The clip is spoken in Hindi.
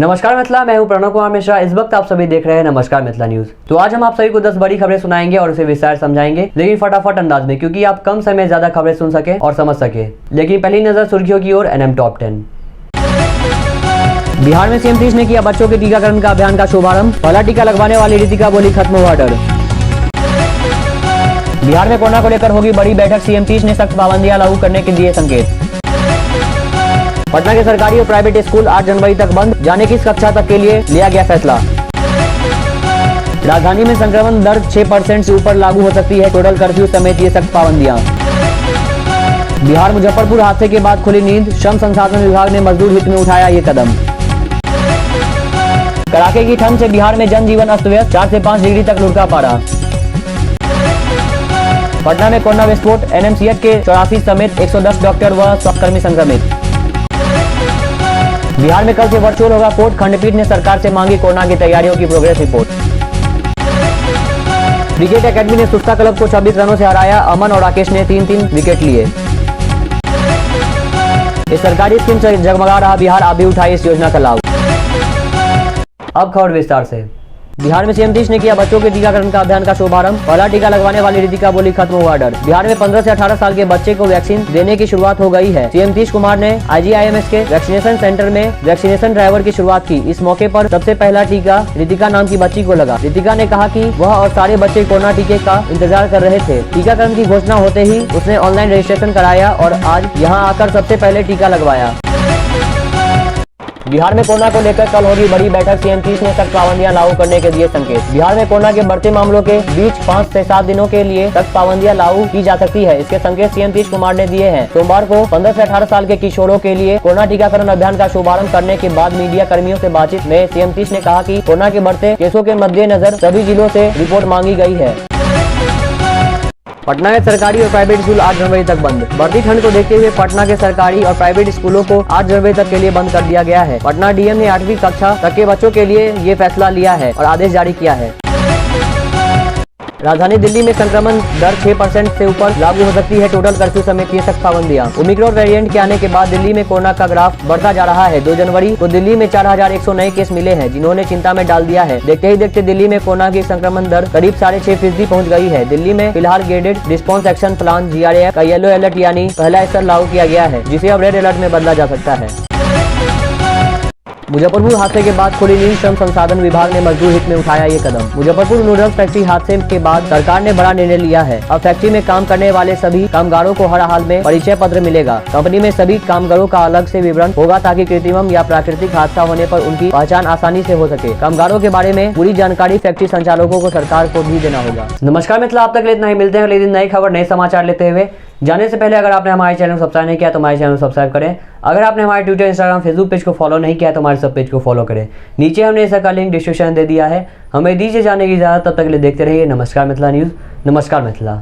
नमस्कार मिथिला, मैं हूं प्रणव कुमार मिश्रा। इस वक्त आप सभी देख रहे हैं नमस्कार मिथिला न्यूज। तो आज हम आप सभी को 10 बड़ी खबरें सुनाएंगे और उसे विस्तार समझाएंगे, लेकिन फटाफट अंदाज में, क्योंकि आप कम समय में ज्यादा खबरें सुन सके और समझ सके। लेकिन पहली नजर सुर्खियों की ओर। NM top 10। बिहार में सीएम नीतीश ने किया बच्चों के टीकाकरण का अभियान का शुभारंभ। पहला टीका लगवाने वाली रितिका बोली खत्म हुआ डर। बिहार में कोरोना को लेकर होगी बड़ी बैठक। सीएम नीतीश ने सख्त पाबंदियां लागू करने के दिए संकेत। पटना के सरकारी और प्राइवेट स्कूल 8 जनवरी तक बंद। जाने किस कक्षा तक के लिए लिया गया फैसला। राजधानी में संक्रमण दर 6% से ऊपर लागू हो सकती है। टोटल कर्फ्यू समेत ये सख्त पाबंदियां। बिहार मुजफ्फरपुर हादसे के बाद खुली नींद। श्रम संसाधन विभाग ने मजदूर हित में उठाया ये कदम। कड़ाके की ठंड से बिहार में जनजीवन अस्त व्यस्त। 4 से 5 डिग्री तक लुढ़का पारा। पटना में कोरोना विस्फोट। एनएमसीएच के 84 समेत 110 डॉक्टर व स्वास्थ्यकर्मी संक्रमित। बिहार में कल से वर्चुअल होगा कोर्ट। खंडपीठ ने सरकार से मांगी कोरोना की तैयारियों की प्रोग्रेस रिपोर्ट। क्रिकेट एकेडमी ने सुस्ता क्लब को 26 रनों से हराया। अमन और राकेश ने 3-3 विकेट लिए। इस सरकारी स्कीम से जगमगा रहा बिहार। आप भी उठाइए इस योजना का लाभ। अब खबर विस्तार से। बिहार में सीएम नीतीश ने किया बच्चों के टीकाकरण का अभियान का शुभारंभ। पहला टीका लगवाने वाली रितिका बोली खत्म हुआ डर। बिहार में 15 से 18 साल के बच्चे को वैक्सीन देने की शुरुआत हो गई है। सीएम नीतीश कुमार ने आईजीआईएमएस के वैक्सीनेशन सेंटर में वैक्सीनेशन ड्राइवर की शुरुआत की। इस मौके पर सबसे पहला टीका रितिका नाम की बच्ची को लगा। रितिका ने कहा कि वह और सारे बच्चे कोरोना टीके का इंतजार कर रहे थे। टीकाकरण की घोषणा होते ही उसने ऑनलाइन रजिस्ट्रेशन कराया और आज यहाँ आकर सबसे पहले टीका लगवाया। बिहार में कोरोना को लेकर कल होगी बड़ी बैठक। सीएम नीतीश ने सख्त पाबंदियां लागू करने के दिए संकेत। बिहार में कोरोना के बढ़ते मामलों के बीच 5 से 7 दिनों के लिए सख्त पाबंदियां लागू की जा सकती है। इसके संकेत सीएम नीतीश कुमार ने दिए हैं। सोमवार को 15 से 18 साल के किशोरों के लिए कोरोना टीकाकरण अभियान का शुभारंभ करने के बाद मीडिया कर्मियों से बातचीत में सीएम नीतीश ने कहा कि कोरोना के बढ़ते केसों के मद्देनजर सभी जिलों से रिपोर्ट मांगी गई है। पटना के सरकारी और प्राइवेट स्कूल 8 जनवरी तक बंद। बढ़ती ठंड को देखते हुए पटना के सरकारी और प्राइवेट स्कूलों को 8 जनवरी तक के लिए बंद कर दिया गया है। पटना डीएम ने 8वीं कक्षा तक के बच्चों के लिए ये फैसला लिया है और आदेश जारी किया है। राजधानी दिल्ली में संक्रमण दर 6% से ऊपर लागू हो सकती है। टोटल कर्फ्यू समेत ये सख्त पाबंदियां। ओमिक्रॉन वेरिएंट के आने के बाद दिल्ली में कोरोना का ग्राफ बढ़ता जा रहा है। 2 जनवरी को दिल्ली में 4100 नए केस मिले हैं, जिन्होंने चिंता में डाल दिया है। देखते ही देखते दिल्ली में कोरोना की संक्रमण दर करीब 6.5% पहुंच गई है। दिल्ली में फिलहाल graded response action plan GRAF का येलो अलर्ट यानी पहला स्तर लागू किया गया है, जिसे अब रेड अलर्ट में बदला जा सकता है। मुजफ्फरपुर हादसे के बाद खुली नींद। श्रम संसाधन विभाग ने मजदूर हित में उठाया ये कदम। मुजफ्फरपुर नूडल्स फैक्ट्री हादसे के बाद सरकार ने बड़ा निर्णय लिया है। अब फैक्ट्री में काम करने वाले सभी कामगारों को हर हाल में परिचय पत्र मिलेगा। कंपनी में सभी कामगारों का अलग से विवरण होगा, ताकि कृत्रिम या प्राकृतिक हादसा होने पर उनकी पहचान आसानी से हो सके। कामगारों के बारे में पूरी जानकारी फैक्ट्री संचालकों को सरकार को भी देना होगा। नमस्कार मित्रों, आप तक इतना ही। मिलते हैं अगले दिन नई खबर, नए समाचार लेते हुए। जाने से पहले अगर आपने हमारे चैनल को सब्सक्राइब नहीं किया तो हमारे चैनल को सब्सक्राइब करें। अगर आपने हमारे ट्विटर, इंस्टाग्राम, फेसबुक पेज को फॉलो नहीं किया तो हमारे सब पेज को फॉलो करें। नीचे हमने इसका लिंक डिस्क्रिप्शन दे दिया है। हमें दीजिए जाने की इजाजत। तब तक के लिए देखते रहिए नमस्कार मिथिला न्यूज। नमस्कार मिथिला।